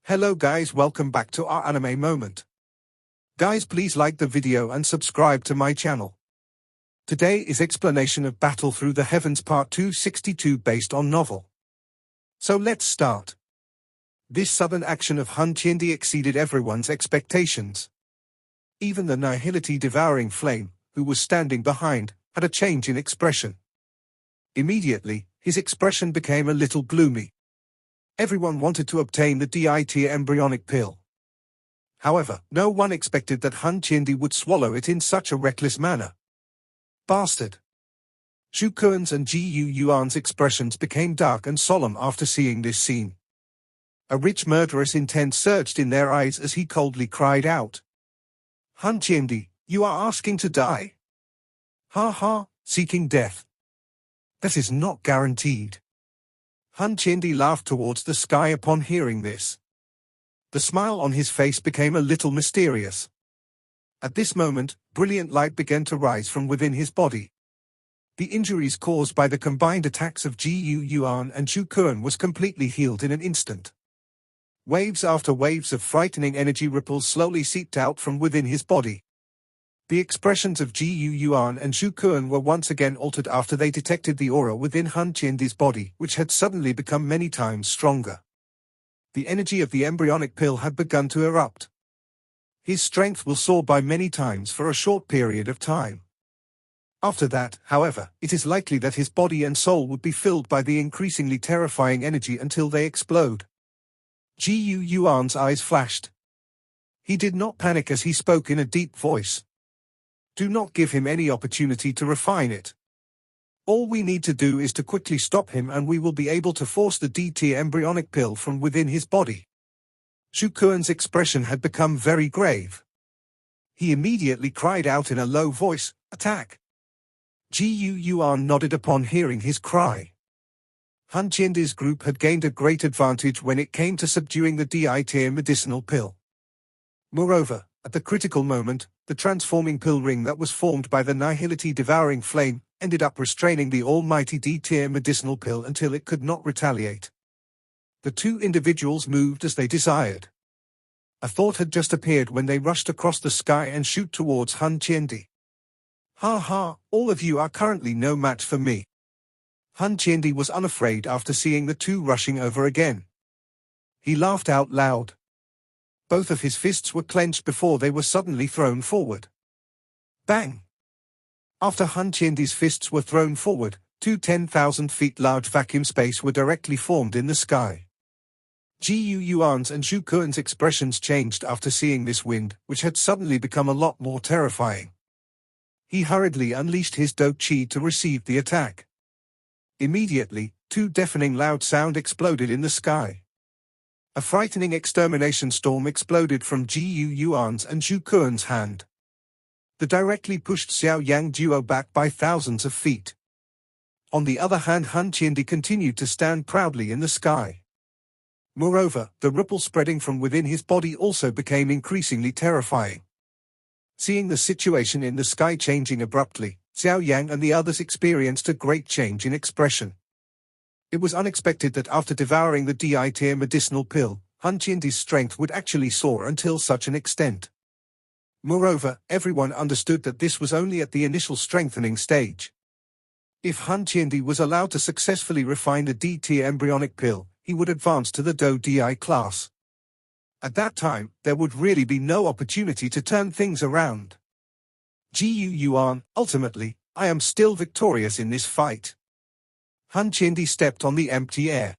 Hello guys, welcome back to our anime moment. Guys, please like the video and subscribe to my channel. Today is explanation of Battle Through the Heavens Part 262 based on novel. So let's start. This sudden action of Hun Chindi exceeded everyone's expectations. Even the nihility devouring flame, who was standing behind, had a change in expression. Immediately, his expression became a little gloomy. Everyone wanted to obtain the D-tier embryonic pill. However, no one expected that Hun Chindi would swallow it in such a reckless manner. Bastard! Xu Kuan's and Ji Yuan's expressions became dark and solemn after seeing this scene. A rich murderous intent surged in their eyes as he coldly cried out. Hun Chindi, you are asking to die? Ha ha, seeking death. That is not guaranteed. Hun Chindi laughed towards the sky upon hearing this. The smile on his face became a little mysterious. At this moment, brilliant light began to rise from within his body. The injuries caused by the combined attacks of Ji Yuan and Xu Kuan was completely healed in an instant. Waves after waves of frightening energy ripples slowly seeped out from within his body. The expressions of Ji Yuan and Xu Kuan were once again altered after they detected the aura within Hun Chindi's body, which had suddenly become many times stronger. The energy of the embryonic pill had begun to erupt. His strength will soar by many times for a short period of time. After that, however, it is likely that his body and soul would be filled by the increasingly terrifying energy until they explode. Ji Yuan's eyes flashed. He did not panic as he spoke in a deep voice. Do not give him any opportunity to refine it. All we need to do is to quickly stop him and we will be able to force the D-tier embryonic pill from within his body. Xu Kuan's expression had become very grave. He immediately cried out in a low voice, "Attack!" Ji Yuan nodded upon hearing his cry. Hun Chindi's group had gained a great advantage when it came to subduing the D-tier medicinal pill. Moreover, at the critical moment, the transforming pill ring that was formed by the nihility devouring flame ended up restraining the almighty D-tier medicinal pill until it could not retaliate. The two individuals moved as they desired. A thought had just appeared when they rushed across the sky and shoot towards Hun Chindi. Ha ha, all of you are currently no match for me. Hun Chindi was unafraid after seeing the two rushing over again. He laughed out loud. Both of his fists were clenched before they were suddenly thrown forward. Bang! After Hun Chindi's fists were thrown forward, two 10,000 feet large vacuum space were directly formed in the sky. Ji Yuan's and Xu Kuan's expressions changed after seeing this wind, which had suddenly become a lot more terrifying. He hurriedly unleashed his Do Chi to receive the attack. Immediately, two deafening loud sounds exploded in the sky. A frightening extermination storm exploded from Ji Yuan's and Xu Kuan's hand. The directly pushed Xiao Yan duo back by thousands of feet. On the other hand, Hun Chindi continued to stand proudly in the sky. Moreover, the ripple spreading from within his body also became increasingly terrifying. Seeing the situation in the sky changing abruptly, Xiao Yan and the others experienced a great change in expression. It was unexpected that after devouring the D-tier medicinal pill, Hun Chindi's strength would actually soar until such an extent. Moreover, everyone understood that this was only at the initial strengthening stage. If Hun Chindi was allowed to successfully refine the D-tier embryonic pill, he would advance to the Do-Di class. At that time, there would really be no opportunity to turn things around. Ji Yuan, ultimately, I am still victorious in this fight. Hun Chindi stepped on the empty air.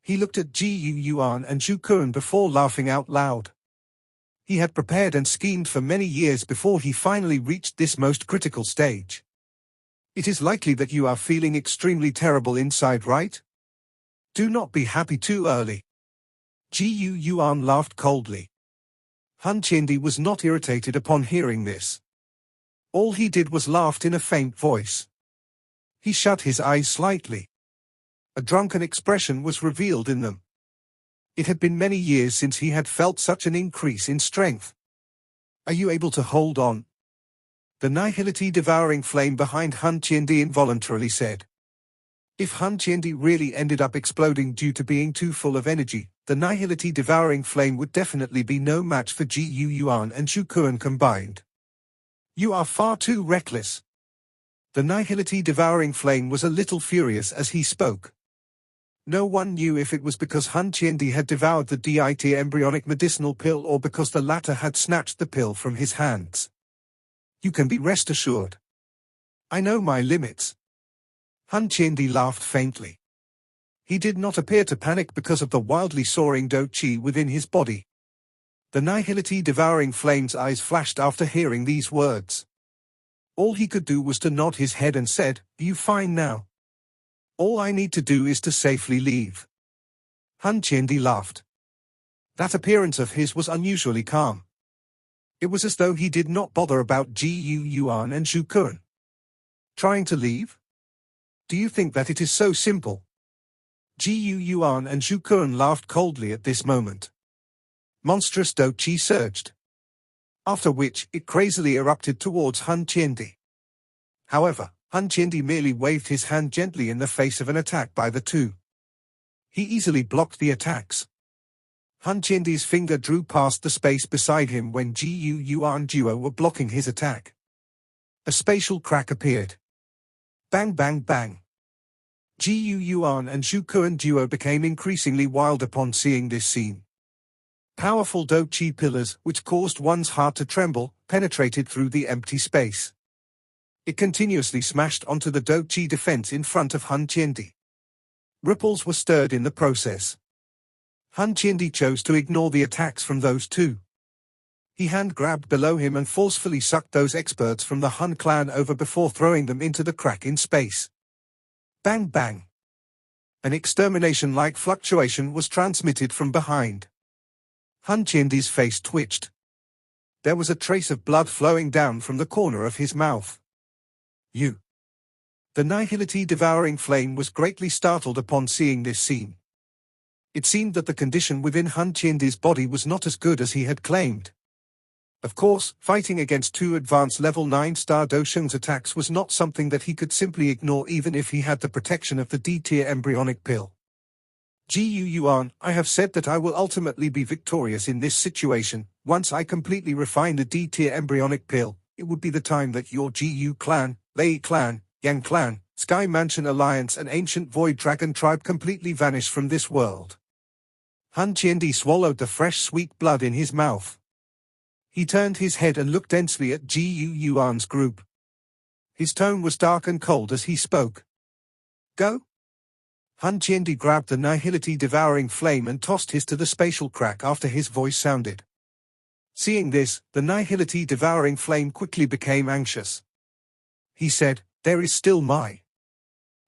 He looked at Ji Yuan and Xu Kuan before laughing out loud. He had prepared and schemed for many years before he finally reached this most critical stage. It is likely that you are feeling extremely terrible inside, right? Do not be happy too early. Ji Yuan laughed coldly. Hun Chindi was not irritated upon hearing this. All he did was laughed in a faint voice. He shut his eyes slightly. A drunken expression was revealed in them. It had been many years since he had felt such an increase in strength. Are you able to hold on? The nihility devouring flame behind Hun Chindi involuntarily said. If Hun Chindi really ended up exploding due to being too full of energy, the nihility devouring flame would definitely be no match for Ji Yuan and Shu Kuan combined. You are far too reckless. The nihility devouring flame was a little furious as he spoke. No one knew if it was because Hun Chindi had devoured the DIT embryonic medicinal pill or because the latter had snatched the pill from his hands. You can be rest assured. I know my limits. Hun Chindi laughed faintly. He did not appear to panic because of the wildly soaring do chi within his body. The nihility devouring flame's eyes flashed after hearing these words. All he could do was to nod his head and said, "You fine now? All I need to do is to safely leave." Hun Chindi laughed. That appearance of his was unusually calm. It was as though he did not bother about Ji Yuan and Shu Kuan. Trying to leave? Do you think that it is so simple? Ji Yuan and Shu Kuan laughed coldly at this moment. Monstrous do chi surged. After which, it crazily erupted towards Hun Chindi. However, Hun Chindi merely waved his hand gently in the face of an attack by the two. He easily blocked the attacks. Hun Chindi's finger drew past the space beside him when Ji Yuan duo were blocking his attack. A spatial crack appeared. Bang bang bang. Ji Yuan and Shu Kuan duo became increasingly wild upon seeing this scene. Powerful do chi pillars, which caused one's heart to tremble, penetrated through the empty space. It continuously smashed onto the do chi defense in front of Hun Chindi. Ripples were stirred in the process. Hun Chindi chose to ignore the attacks from those two. He hand-grabbed below him and forcefully sucked those experts from the Hun clan over before throwing them into the crack in space. Bang bang. An extermination-like fluctuation was transmitted from behind. Hun Chindi's face twitched. There was a trace of blood flowing down from the corner of his mouth. You. The nihility devouring flame was greatly startled upon seeing this scene. It seemed that the condition within Hun Chindi's body was not as good as he had claimed. Of course, fighting against two advanced level 9-star Do Shung's attacks was not something that he could simply ignore even if he had the protection of the D-tier embryonic pill. Ji Yuan, I have said that I will ultimately be victorious in this situation. Once I completely refine the D-tier embryonic pill, it would be the time that your Ji clan, Lei clan, Yang clan, Sky Mansion Alliance and Ancient Void Dragon tribe completely vanish from this world. Hun Chindi swallowed the fresh sweet blood in his mouth. He turned his head and looked densely at Ji Yuan's group. His tone was dark and cold as he spoke. Go? Hun Chindi grabbed the nihility devouring flame and tossed his to the spatial crack after his voice sounded. Seeing this, the nihility devouring flame quickly became anxious. He said, "There is still my."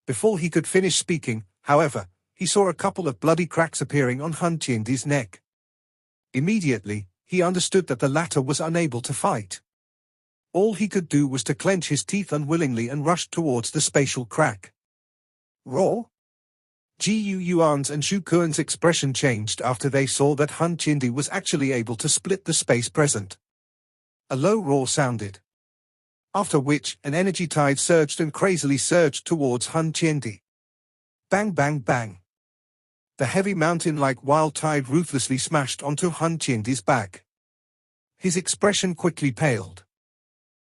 Before he could finish speaking, however, he saw a couple of bloody cracks appearing on Hun Chindi's neck. Immediately, he understood that the latter was unable to fight. All he could do was to clench his teeth unwillingly and rush towards the spatial crack. Raw? Ji Yuan's and Shu Kuan's expression changed after they saw that Hun Chindi was actually able to split the space present. A low roar sounded. After which, an energy tide surged and crazily surged towards Hun Chindi. Bang bang bang. The heavy mountain-like wild tide ruthlessly smashed onto Hun Chindi's back. His expression quickly paled.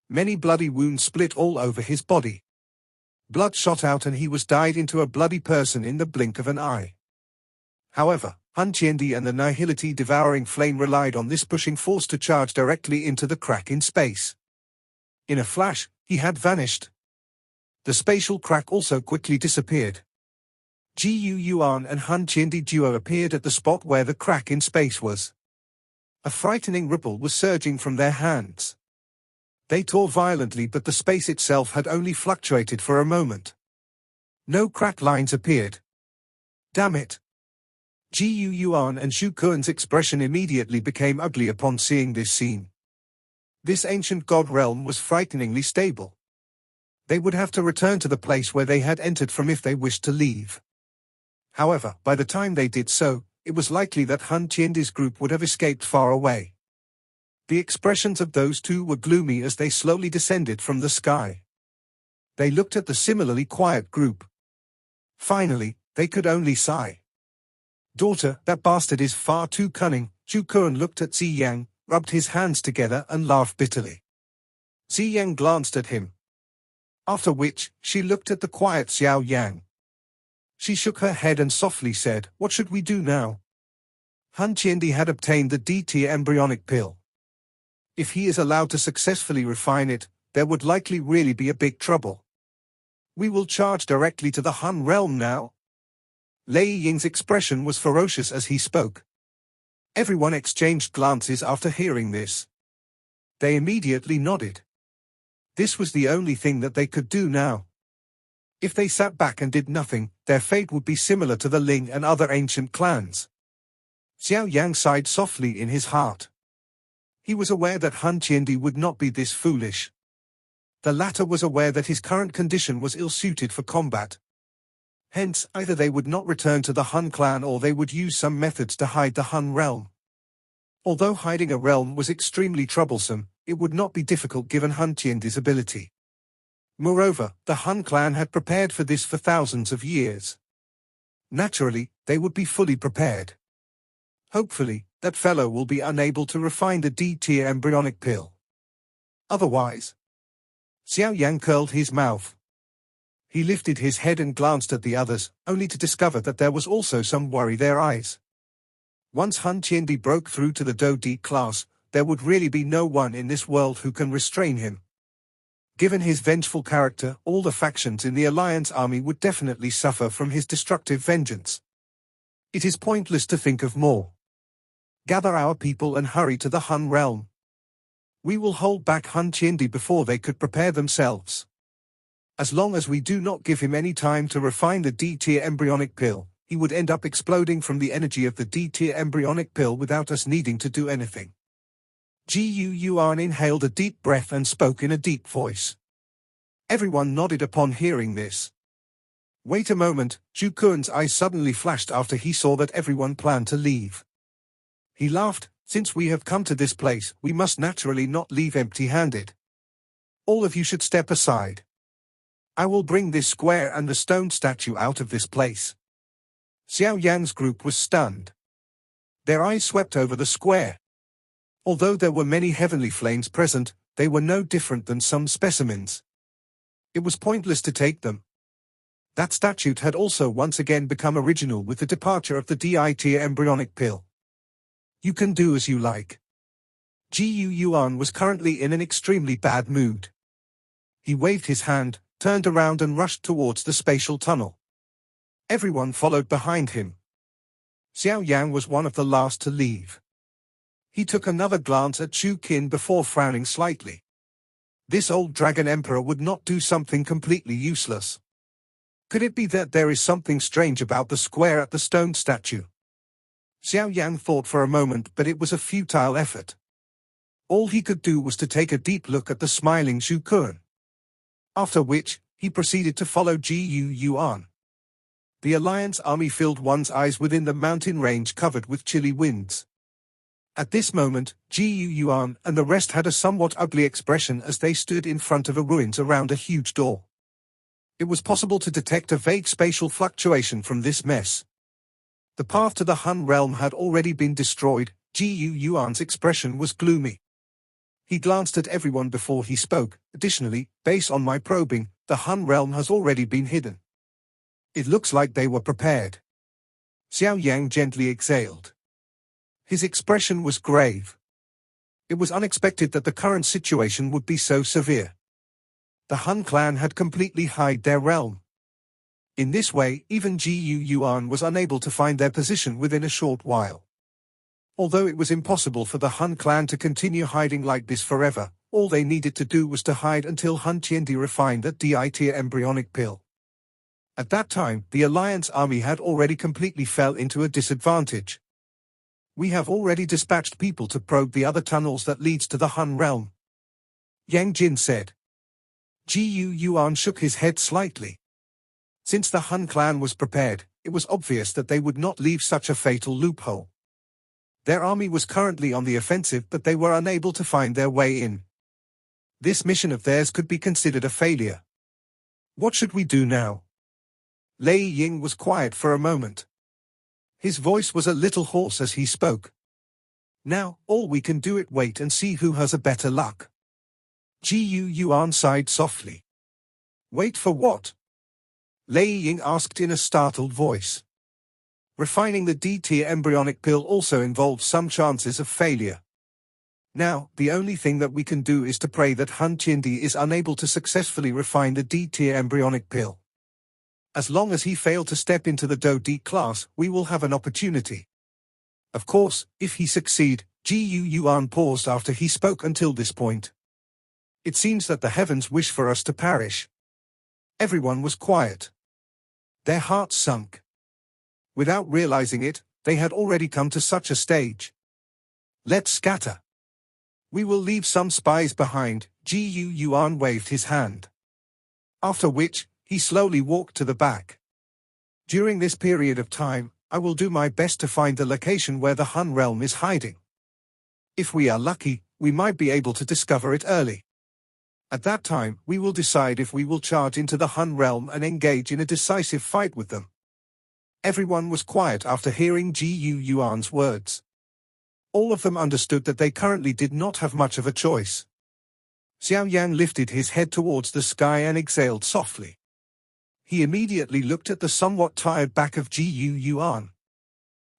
Many bloody wounds split all over his body. Blood shot out and he was dyed into a bloody person in the blink of an eye. However, Hun Chindi and the nihility devouring flame relied on this pushing force to charge directly into the crack in space. In a flash, he had vanished. The spatial crack also quickly disappeared. Ji Yuan and Hun Chindi duo appeared at the spot where the crack in space was. A frightening ripple was surging from their hands. They tore violently, but the space itself had only fluctuated for a moment. No crack lines appeared. Damn it! Ji Yuan and Shu Kuan's expression immediately became ugly upon seeing this scene. This ancient god realm was frighteningly stable. They would have to return to the place where they had entered from if they wished to leave. However, by the time they did so, it was likely that Hun Chindi's group would have escaped far away. The expressions of those two were gloomy as they slowly descended from the sky. They looked at the similarly quiet group. Finally, they could only sigh. Daughter, that bastard is far too cunning. Zhu Kun looked at Xiao Yan, rubbed his hands together and laughed bitterly. Xiao Yan glanced at him. After which, she looked at the quiet Xiao Yan. She shook her head and softly said, "What should we do now?" Hun Chindi had obtained the D-tier embryonic pill. If he is allowed to successfully refine it, there would likely really be a big trouble. We will charge directly to the Han realm now. Lei Ying's expression was ferocious as he spoke. Everyone exchanged glances after hearing this. They immediately nodded. This was the only thing that they could do now. If they sat back and did nothing, their fate would be similar to the Ling and other ancient clans. Xiao Yan sighed softly in his heart. He was aware that Hun Chindi would not be this foolish. The latter was aware that his current condition was ill-suited for combat. Hence, either they would not return to the Hun clan or they would use some methods to hide the Hun realm. Although hiding a realm was extremely troublesome, it would not be difficult given Hun Chindi's ability. Moreover, the Hun clan had prepared for this for thousands of years. Naturally, they would be fully prepared. Hopefully, that fellow will be unable to refine the D-tier embryonic pill. Otherwise. Xiao Yan curled his mouth. He lifted his head and glanced at the others, only to discover that there was also some worry in their eyes. Once Hun Chindi broke through to the Do-D class, there would really be no one in this world who can restrain him. Given his vengeful character, all the factions in the Alliance army would definitely suffer from his destructive vengeance. It is pointless to think of more. Gather our people and hurry to the Hun realm. We will hold back Hun Chindi before they could prepare themselves. As long as we do not give him any time to refine the D-tier embryonic pill, he would end up exploding from the energy of the D-tier embryonic pill without us needing to do anything. Xiao Yan inhaled a deep breath and spoke in a deep voice. Everyone nodded upon hearing this. Wait a moment, Zhu Kun's eyes suddenly flashed after he saw that everyone planned to leave. He laughed. Since we have come to this place, we must naturally not leave empty-handed. All of you should step aside. I will bring this square and the stone statue out of this place. Xiao Yan's group was stunned. Their eyes swept over the square. Although there were many heavenly flames present, they were no different than some specimens. It was pointless to take them. That statue had also once again become original with the departure of the D-tier embryonic pill. You can do as you like. Xiao Yan was currently in an extremely bad mood. He waved his hand, turned around and rushed towards the spatial tunnel. Everyone followed behind him. Xiao Yan was one of the last to leave. He took another glance at Zhu Qin before frowning slightly. This old dragon emperor would not do something completely useless. Could it be that there is something strange about the square at the stone statue? Xiao Yan thought for a moment, but it was a futile effort. All he could do was to take a deep look at the smiling Zhu Kun. After which, he proceeded to follow Xiao Yan. The Alliance army filled one's eyes within the mountain range covered with chilly winds. At this moment, Xiao Yan and the rest had a somewhat ugly expression as they stood in front of a ruins around a huge door. It was possible to detect a vague spatial fluctuation from this mess. The path to the Hun realm had already been destroyed. Xiao Yan's expression was gloomy. He glanced at everyone before he spoke. Additionally, based on my probing, the Hun realm has already been hidden. It looks like they were prepared. Xiao Yan gently exhaled. His expression was grave. It was unexpected that the current situation would be so severe. The Hun clan had completely hid their realm. In this way, even Xiao Yan was unable to find their position within a short while. Although it was impossible for the Hun clan to continue hiding like this forever, all they needed to do was to hide until Hun Chindi refined that D-tier embryonic pill. At that time, the Alliance army had already completely fell into a disadvantage. We have already dispatched people to probe the other tunnels that leads to the Hun realm, Yang Jin said. Xiao Yan shook his head slightly. Since the Hun clan was prepared, it was obvious that they would not leave such a fatal loophole. Their army was currently on the offensive, but they were unable to find their way in. This mission of theirs could be considered a failure. What should we do now? Lei Ying was quiet for a moment. His voice was a little hoarse as he spoke. Now, all we can do is wait and see who has a better luck. Gu Yuan sighed softly. Wait for what? Lei Ying asked in a startled voice. Refining the D-tier embryonic pill also involves some chances of failure. Now, the only thing that we can do is to pray that Hun Chindi is unable to successfully refine the D-tier embryonic pill. As long as he failed to step into the Do-D class, we will have an opportunity. Of course, if he succeed, Gu Yuan paused after he spoke until this point. It seems that the heavens wish for us to perish. Everyone was quiet. Their hearts sunk. Without realizing it, they had already come to such a stage. Let's scatter. We will leave some spies behind, Gu Yuan waved his hand. After which, he slowly walked to the back. During this period of time, I will do my best to find the location where the Hun realm is hiding. If we are lucky, we might be able to discover it early. At that time, we will decide if we will charge into the Hun realm and engage in a decisive fight with them. Everyone was quiet after hearing Gu Yuan's words. All of them understood that they currently did not have much of a choice. Xiao Yan lifted his head towards the sky and exhaled softly. He immediately looked at the somewhat tired back of Gu Yuan.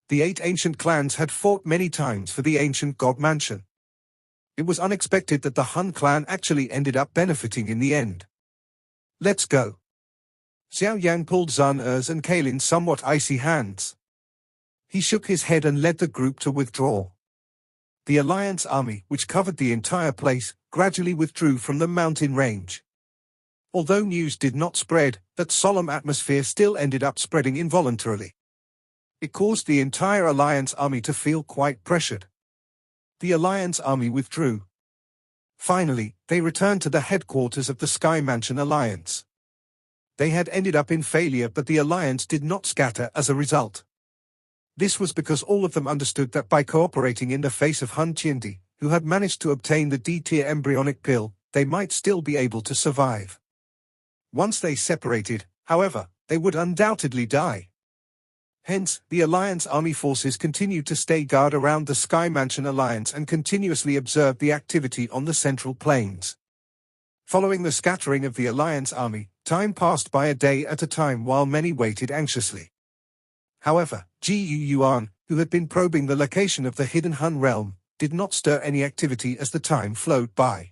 The 8 ancient clans had fought many times for the ancient god mansion. It was unexpected that the Hun clan actually ended up benefiting in the end. Let's go. Xiao Yan pulled Zun Er's and Kalin's somewhat icy hands. He shook his head and led the group to withdraw. The Alliance army, which covered the entire place, gradually withdrew from the mountain range. Although news did not spread, that solemn atmosphere still ended up spreading involuntarily. It caused the entire Alliance army to feel quite pressured. The Alliance army withdrew. Finally, they returned to the headquarters of the Sky Mansion Alliance. They had ended up in failure, but the Alliance did not scatter as a result. This was because all of them understood that by cooperating in the face of Hun Chindi, who had managed to obtain the D-tier embryonic pill, they might still be able to survive. Once they separated, however, they would undoubtedly die. Hence, the Alliance army forces continued to stay guard around the Sky Mansion Alliance and continuously observed the activity on the Central Plains. Following the scattering of the Alliance army, time passed by a day at a time while many waited anxiously. However, Gu Yuan, who had been probing the location of the hidden Hun realm, did not stir any activity as the time flowed by.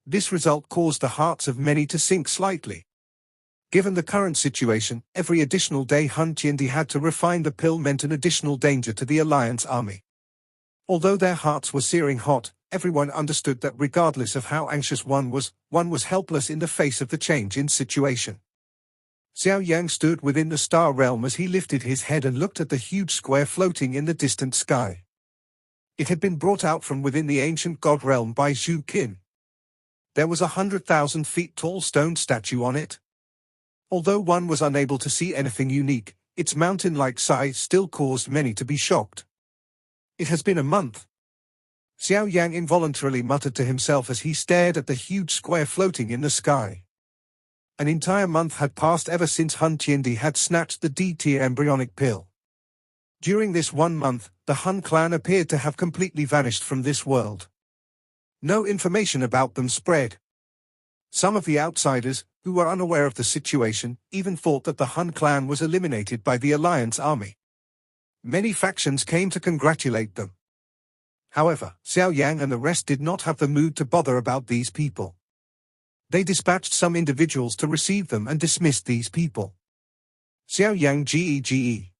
This result caused the hearts of many to sink slightly. Given the current situation, every additional day Hun Chindi had to refine the pill meant an additional danger to the Alliance army. Although their hearts were searing hot, everyone understood that regardless of how anxious one was helpless in the face of the change in situation. Xiao Yan stood within the star realm as he lifted his head and looked at the huge square floating in the distant sky. It had been brought out from within the ancient god realm by Zhu Qin. There was 100,000 feet tall stone statue on it. Although one was unable to see anything unique, its mountain-like size still caused many to be shocked. It has been a month. Xiao Yang involuntarily muttered to himself as he stared at the huge square floating in the sky. An entire month had passed ever since Hun Chindi had snatched the D-tier embryonic pill. During this 1 month, the Hun clan appeared to have completely vanished from this world. No information about them spread. Some of the outsiders, who were unaware of the situation, even thought that the Hun clan was eliminated by the Alliance army. Many factions came to congratulate them. However, Xiao Yang and the rest did not have the mood to bother about these people. They dispatched some individuals to receive them and dismissed these people. Xiao Yang Ge.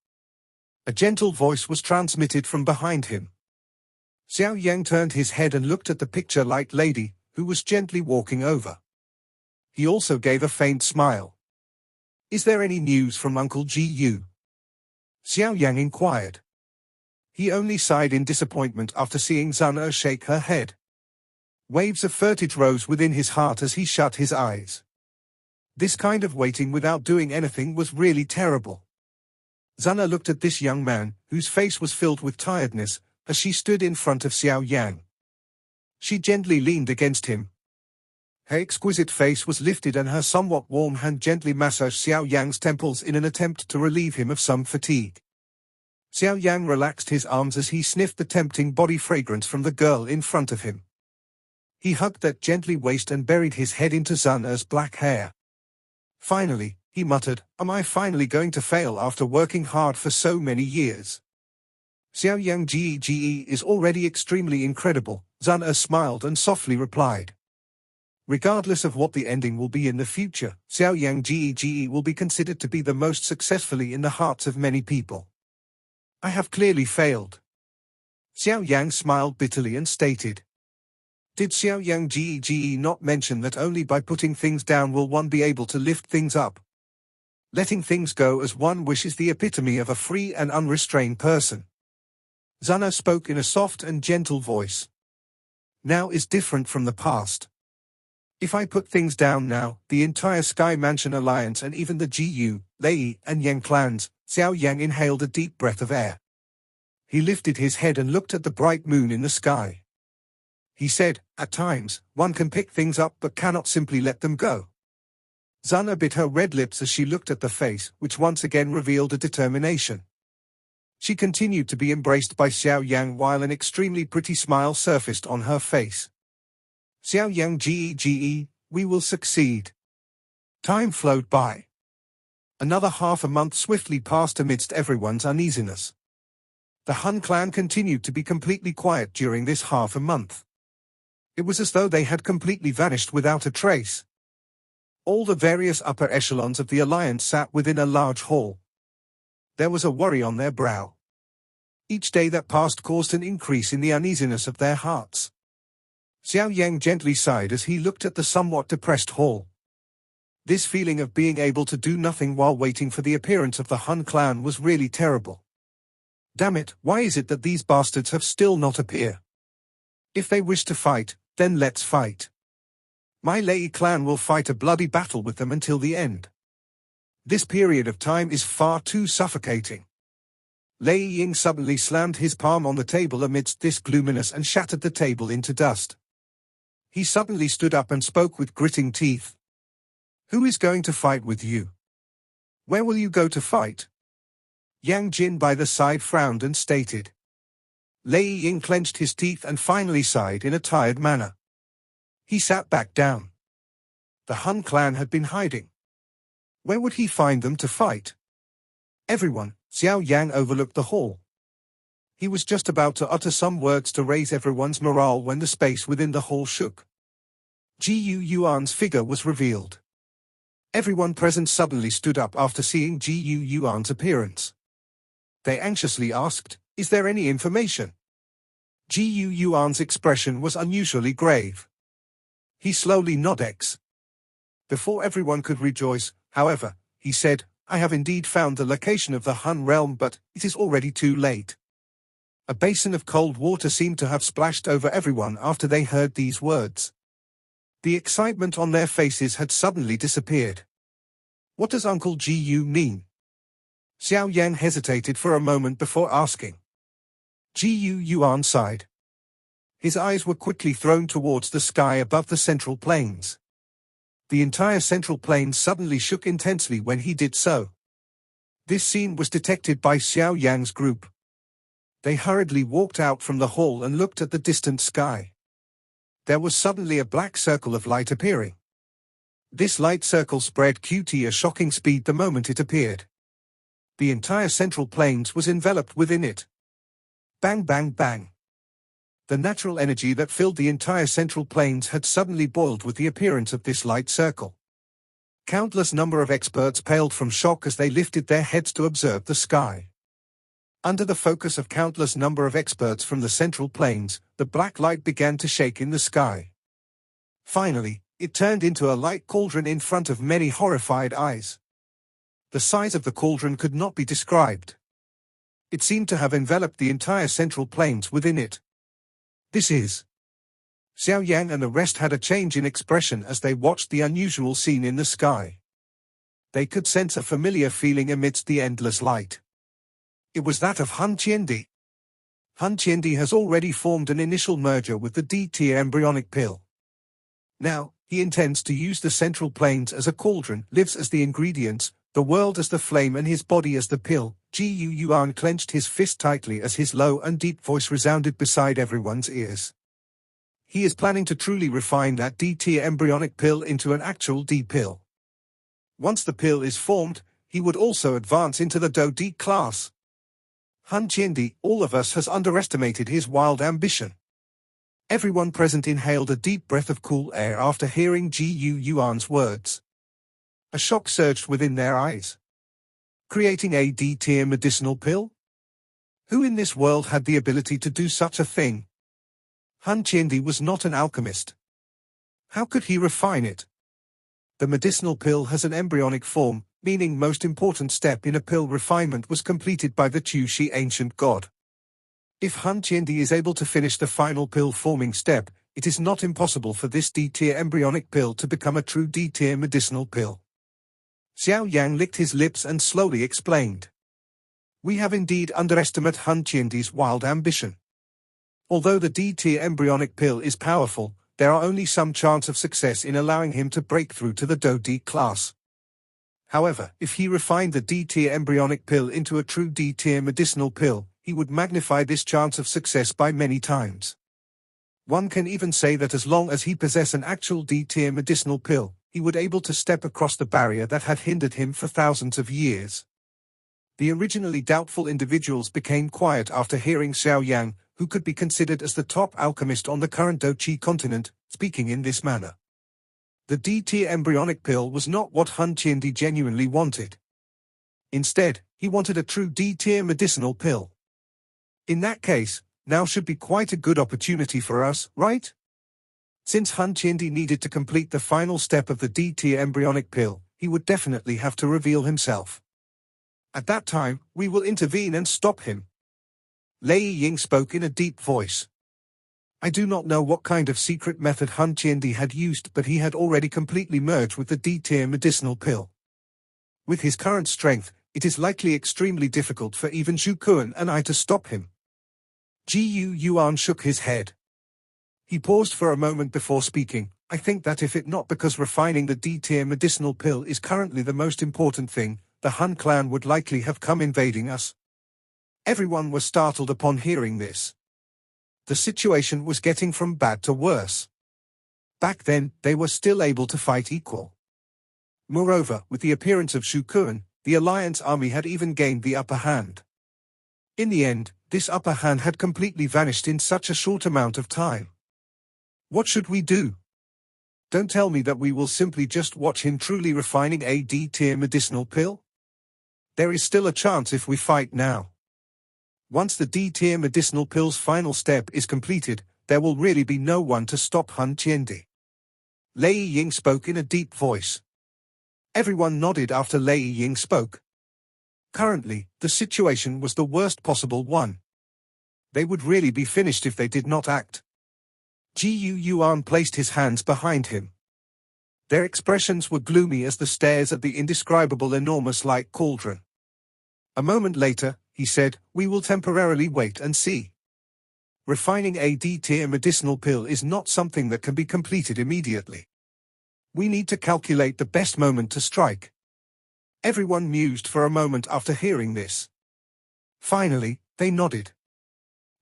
A gentle voice was transmitted from behind him. Xiao Yang turned his head and looked at the picture-like lady, who was gently walking over. He also gave a faint smile. "Is there any news from Uncle Gu?" Xiao Yang inquired. He only sighed in disappointment after seeing Zun shake her head. Waves of furtive rose within his heart as he shut his eyes. This kind of waiting without doing anything was really terrible. Zun looked at this young man, whose face was filled with tiredness, as she stood in front of Xiao Yang. She gently leaned against him. Her exquisite face was lifted and her somewhat warm hand gently massaged Xiao Yang's temples in an attempt to relieve him of some fatigue. Xiao Yan relaxed his arms as he sniffed the tempting body fragrance from the girl in front of him. He hugged that gently waist and buried his head into Zana's black hair. Finally, he muttered, "Am I finally going to fail after working hard for so many years?" "Xiao Yang Ge is already extremely incredible," Zana smiled and softly replied. Regardless of what the ending will be in the future, Xiao Yang Ge will be considered to be the most successfully in the hearts of many people. "I have clearly failed." Xiao Yang smiled bitterly and stated. Did Xiao Yang Ge not mention that only by putting things down will one be able to lift things up? Letting things go as one wish is the epitome of a free and unrestrained person. Zana spoke in a soft and gentle voice. Now is different from the past. If I put things down now, the entire Sky Mansion Alliance and even the Jiyu, Lei, and Yang clans. Xiao Yang inhaled a deep breath of air. He lifted his head and looked at the bright moon in the sky. He said, "At times, one can pick things up but cannot simply let them go." Zana bit her red lips as she looked at the face, which once again revealed a determination. She continued to be embraced by Xiao Yang while an extremely pretty smile surfaced on her face. "Xiao Yang Ge, we will succeed." Time flowed by. Another half a month swiftly passed amidst everyone's uneasiness. The Hun clan continued to be completely quiet during this half a month. It was as though they had completely vanished without a trace. All the various upper echelons of the alliance sat within a large hall. There was a worry on their brow. Each day that passed caused an increase in the uneasiness of their hearts. Xiao Yang gently sighed as he looked at the somewhat depressed hall. This feeling of being able to do nothing while waiting for the appearance of the Hun clan was really terrible. Damn it, why is it that these bastards have still not appeared? If they wish to fight, then let's fight. My Lei clan will fight a bloody battle with them until the end. This period of time is far too suffocating. Lei Ying suddenly slammed his palm on the table amidst this gloominess and shattered the table into dust. He suddenly stood up and spoke with gritting teeth. "Who is going to fight with you? Where will you go to fight?" Yang Jin by the side frowned and stated. Lei Ying clenched his teeth and finally sighed in a tired manner. He sat back down. The Hun clan had been hiding. Where would he find them to fight? Everyone, Xiao Yang overlooked the hall. He was just about to utter some words to raise everyone's morale when the space within the hall shook. Jiyu Yuan's figure was revealed. Everyone present suddenly stood up after seeing Jiyu Yuan's appearance. They anxiously asked, "Is there any information?" Jiyu Yuan's expression was unusually grave. He slowly nodded. Before everyone could rejoice, however, he said, "I have indeed found the location of the Hun realm, but it is already too late." A basin of cold water seemed to have splashed over everyone after they heard these words. The excitement on their faces had suddenly disappeared. "What does Uncle Jiyu mean?" Xiao Yan hesitated for a moment before asking. Jiyu Yuan sighed. His eyes were quickly thrown towards the sky above the central plains. The entire central plain suddenly shook intensely when he did so. This scene was detected by Xiao Yang's group. They hurriedly walked out from the hall and looked at the distant sky. There was suddenly a black circle of light appearing. This light circle spread QT a shocking speed the moment it appeared. The entire central plains was enveloped within it. Bang bang bang. The natural energy that filled the entire central plains had suddenly boiled with the appearance of this light circle. Countless number of experts paled from shock as they lifted their heads to observe the sky. Under the focus of countless number of experts from the central plains, the black light began to shake in the sky. Finally, it turned into a light cauldron in front of many horrified eyes. The size of the cauldron could not be described. It seemed to have enveloped the entire central plains within it. This is. Xiao Yan and the rest had a change in expression as they watched the unusual scene in the sky. They could sense a familiar feeling amidst the endless light. It was that of Hun Chindi. Hun Chindi has already formed an initial merger with the D-tier embryonic pill. Now, He intends to use the central plains as a cauldron, lives as the ingredients, the world as the flame and his body as the pill. Xiao Yan clenched his fist tightly as his low and deep voice resounded beside everyone's ears. He is planning to truly refine that D-tier embryonic pill into an actual D-pill. Once the pill is formed, he would also advance into the Do-D class. Hun Chindi, all of us, has underestimated his wild ambition. Everyone present inhaled a deep breath of cool air after hearing Xiao Yan's words. A shock surged within their eyes. Creating a D-tier medicinal pill? Who in this world had the ability to do such a thing? Hun Chindi was not an alchemist. How could he refine it? The medicinal pill has an embryonic form, meaning most important step in a pill refinement was completed by the Chu-Shi ancient god. If Hun Chindi is able to finish the final pill forming step, it is not impossible for this D-tier embryonic pill to become a true D-tier medicinal pill. Xiao Yan licked his lips and slowly explained. We have indeed underestimated Hun Chindi's wild ambition. Although the D-tier embryonic pill is powerful, there are only some chance of success in allowing him to break through to the Do-D class. However, if he refined the D-tier embryonic pill into a true D-tier medicinal pill, he would magnify this chance of success by many times. One can even say that as long as he possesses an actual D-tier medicinal pill, he would be able to step across the barrier that had hindered him for thousands of years. The originally doubtful individuals became quiet after hearing Xiao Yan, who could be considered as the top alchemist on the current Do-Chi continent, speaking in this manner. The D-tier embryonic pill was not what Hun Chindi genuinely wanted. Instead, he wanted a true D-tier medicinal pill. In that case, now should be quite a good opportunity for us, right? Since Hun Chindi needed to complete the final step of the D-tier embryonic pill, he would definitely have to reveal himself. At that time, we will intervene and stop him. Lei Ying spoke in a deep voice. I do not know what kind of secret method Hun Chindi had used, but he had already completely merged with the D-tier medicinal pill. With his current strength, it is likely extremely difficult for even Zhu Kuan and I to stop him. Xiao Yan shook his head. He paused for a moment before speaking. I think that if it not because refining the D-tier medicinal pill is currently the most important thing, the Hun clan would likely have come invading us. Everyone was startled upon hearing this. The situation was getting from bad to worse. Back then, they were still able to fight equal. Moreover, with the appearance of Zhu Kuan, the alliance army had even gained the upper hand. In the end, this upper hand had completely vanished in such a short amount of time. What should we do? Don't tell me that we will simply just watch him truly refining a D-tier medicinal pill? There is still a chance if we fight now. Once the D-tier medicinal pill's final step is completed, there will really be no one to stop Hun Chindi. Lei Ying spoke in a deep voice. Everyone nodded after Lei Ying spoke. Currently, the situation was the worst possible one. They would really be finished if they did not act. Xiao Yan placed his hands behind him. Their expressions were gloomy as the stares at the indescribable enormous light cauldron. A moment later, he said, we will temporarily wait and see. Refining a D-tier medicinal pill is not something that can be completed immediately. We need to calculate the best moment to strike. Everyone mused for a moment after hearing this. Finally, they nodded.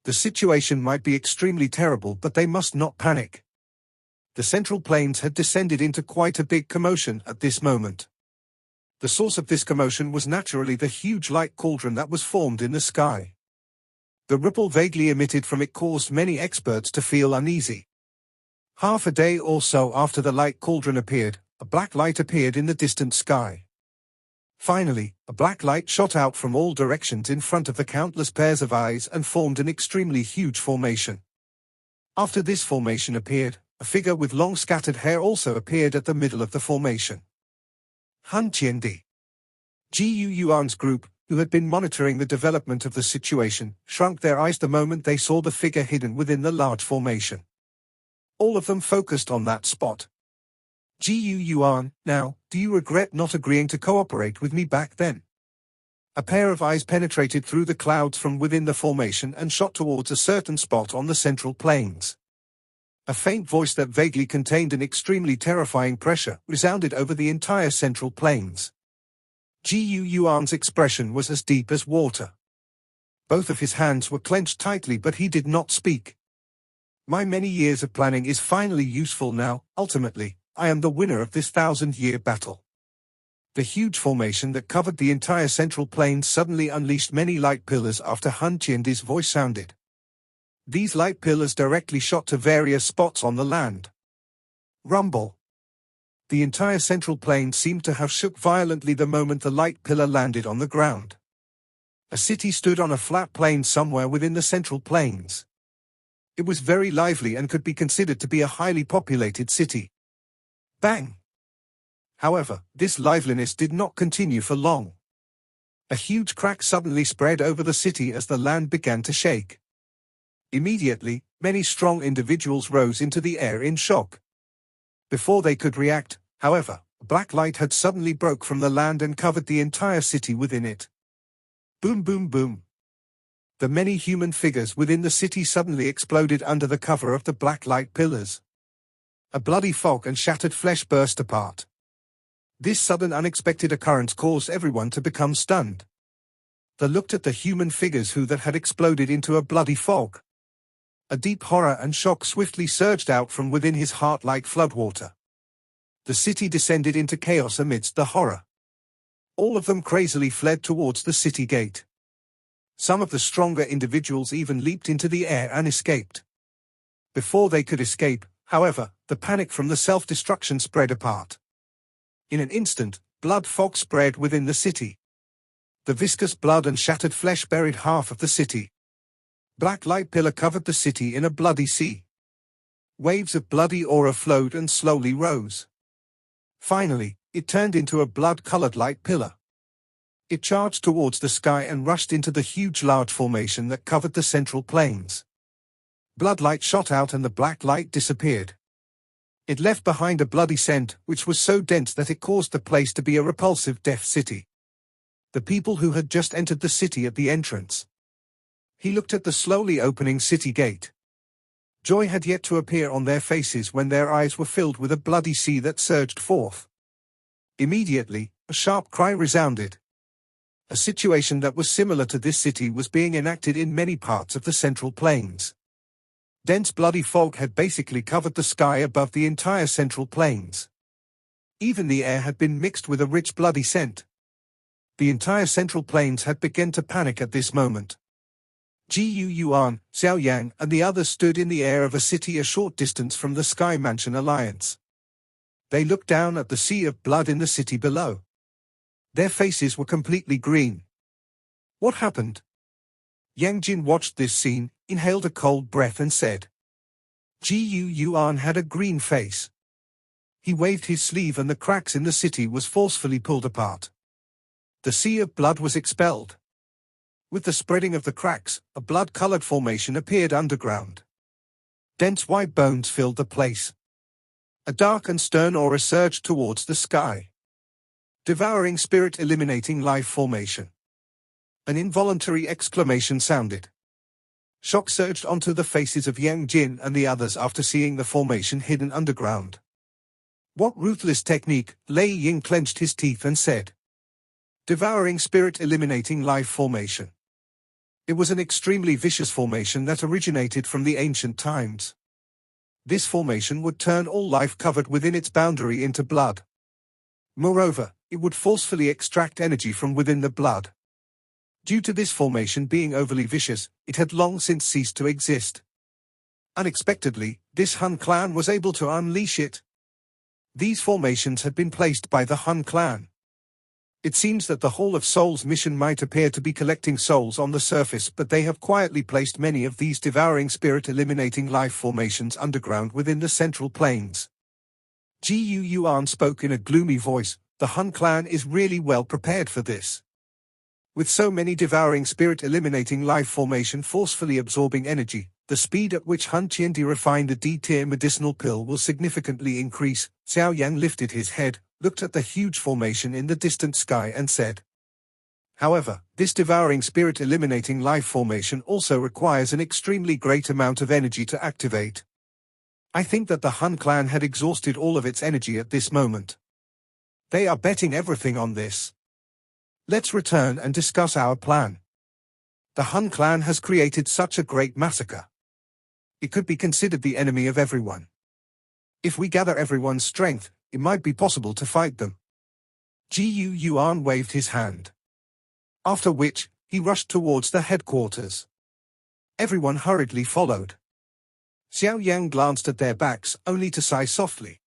The situation might be extremely terrible, but they must not panic. The central plains had descended into quite a big commotion at this moment. The source of this commotion was naturally the huge light cauldron that was formed in the sky. The ripple vaguely emitted from it caused many experts to feel uneasy. Half a day or so after the light cauldron appeared, a black light appeared in the distant sky. Finally, a black light shot out from all directions in front of the countless pairs of eyes and formed an extremely huge formation. After this formation appeared, a figure with long scattered hair also appeared at the middle of the formation. Hun Chindi. Xiao Yan's group, who had been monitoring the development of the situation, shrunk their eyes the moment they saw the figure hidden within the large formation. All of them focused on that spot. Xiao Yan, now, do you regret not agreeing to cooperate with me back then? A pair of eyes penetrated through the clouds from within the formation and shot towards a certain spot on the central plains. A faint voice that vaguely contained an extremely terrifying pressure resounded over the entire central plains. Xiao Yan's expression was as deep as water. Both of his hands were clenched tightly, but he did not speak. My many years of planning is finally useful now. Ultimately, I am the winner of this 1,000-year battle. The huge formation that covered the entire central plain suddenly unleashed many light pillars after Hun Chindi's voice sounded. These light pillars directly shot to various spots on the land. Rumble. The entire central plain seemed to have shook violently the moment the light pillar landed on the ground. A city stood on a flat plain somewhere within the central plains. It was very lively and could be considered to be a highly populated city. Bang! However, this liveliness did not continue for long. A huge crack suddenly spread over the city as the land began to shake. Immediately, many strong individuals rose into the air in shock. Before they could react, however, a black light had suddenly broke from the land and covered the entire city within it. Boom, boom, boom. The many human figures within the city suddenly exploded under the cover of the black light pillars. A bloody fog and shattered flesh burst apart. This sudden unexpected occurrence caused everyone to become stunned. They looked at the human figures that had exploded into a bloody fog. A deep horror and shock swiftly surged out from within his heart like floodwater. The city descended into chaos amidst the horror. All of them crazily fled towards the city gate. Some of the stronger individuals even leaped into the air and escaped. Before they could escape, however, the panic from the self-destruction spread apart. In an instant, blood fog spread within the city. The viscous blood and shattered flesh buried half of the city. Black light pillar covered the city in a bloody sea. Waves of bloody aura flowed and slowly rose. Finally, it turned into a blood-colored light pillar. It charged towards the sky and rushed into the huge large formation that covered the central plains. Blood light shot out and the black light disappeared. It left behind a bloody scent, which was so dense that it caused the place to be a repulsive death city. The people who had just entered the city at the entrance. He looked at the slowly opening city gate. Joy had yet to appear on their faces when their eyes were filled with a bloody sea that surged forth. Immediately, a sharp cry resounded. A situation that was similar to this city was being enacted in many parts of the central plains. Dense bloody fog had basically covered the sky above the entire central plains. Even the air had been mixed with a rich bloody scent. The entire central plains had begun to panic at this moment. Xiao Yan, Xiao Yan, and the others stood in the air of a city a short distance from the Sky Mansion Alliance. They looked down at the sea of blood in the city below. Their faces were completely green. What happened? Yang Jin watched this scene, inhaled a cold breath and said. Xiao Yan had a green face. He waved his sleeve and the cracks in the city was forcefully pulled apart. The sea of blood was expelled. With the spreading of the cracks, a blood-colored formation appeared underground. Dense white bones filled the place. A dark and stern aura surged towards the sky. Devouring spirit eliminating life formation. An involuntary exclamation sounded. Shock surged onto the faces of Yang Jin and the others after seeing the formation hidden underground. What ruthless technique, Lei Ying clenched his teeth and said. Devouring spirit eliminating life formation. It was an extremely vicious formation that originated from the ancient times. This formation would turn all life covered within its boundary into blood. Moreover, it would forcefully extract energy from within the blood. Due to this formation being overly vicious, it had long since ceased to exist. Unexpectedly, this Hun clan was able to unleash it. These formations had been placed by the Hun clan. It seems that the Hall of Souls mission might appear to be collecting souls on the surface, but they have quietly placed many of these devouring spirit eliminating life formations underground within the central plains. Xiao Yan spoke in a gloomy voice. The Hun clan is really well prepared for this. With so many devouring spirit eliminating life formation forcefully absorbing energy, the speed at which Hun Chindi refined the D-tier medicinal pill will significantly increase. Xiao Yan lifted his head, looked at the huge formation in the distant sky and said. However, this devouring spirit eliminating life formation also requires an extremely great amount of energy to activate. I think that the Hun clan had exhausted all of its energy at this moment. They are betting everything on this. Let's return and discuss our plan. The Hun clan has created such a great massacre. It could be considered the enemy of everyone. If we gather everyone's strength, it might be possible to fight them. Xiao Yan waved his hand. After which, he rushed towards the headquarters. Everyone hurriedly followed. Xiao Yan glanced at their backs, only to sigh softly.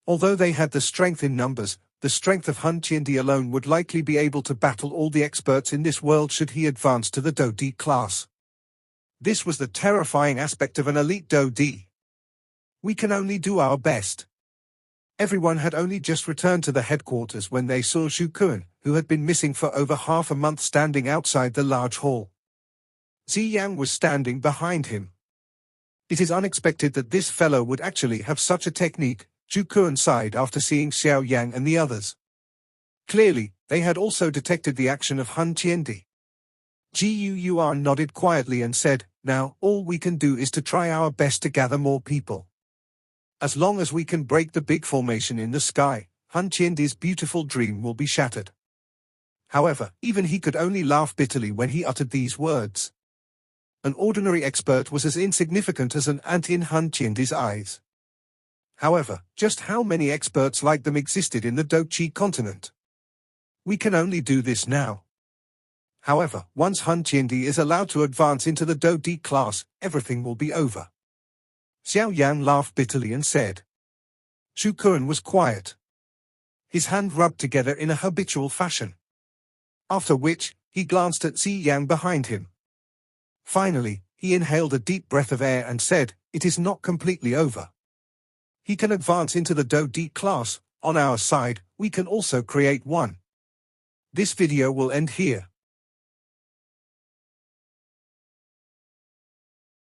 Although they had the strength in numbers, the strength of Hun Chindi alone would likely be able to battle all the experts in this world should he advance to the Do D class. This was the terrifying aspect of an elite Do D. We can only do our best. Everyone had only just returned to the headquarters when they saw Shu Kun, who had been missing for over half a month, standing outside the large hall. Ziyang was standing behind him. It is unexpected that this fellow would actually have such a technique, Shu Kun sighed after seeing Xiao Yan and the others. Clearly, they had also detected the action of Hun Chindi. Xiao Yan nodded quietly and said, "Now, all we can do is to try our best to gather more people. As long as we can break the big formation in the sky, Hun Chindi's beautiful dream will be shattered." However, even he could only laugh bitterly when he uttered these words. An ordinary expert was as insignificant as an ant in Hun Chindi's eyes. However, just how many experts like them existed in the Dochi continent? We can only do this now. However, once Hun Chindi is allowed to advance into the Do D class, everything will be over. Xiao Yan laughed bitterly and said. Shu Kun was quiet. His hand rubbed together in a habitual fashion. After which, he glanced at Ziyang behind him. Finally, he inhaled a deep breath of air and said, "It is not completely over. He can advance into the Do D class. On our side, we can also create one." This video will end here.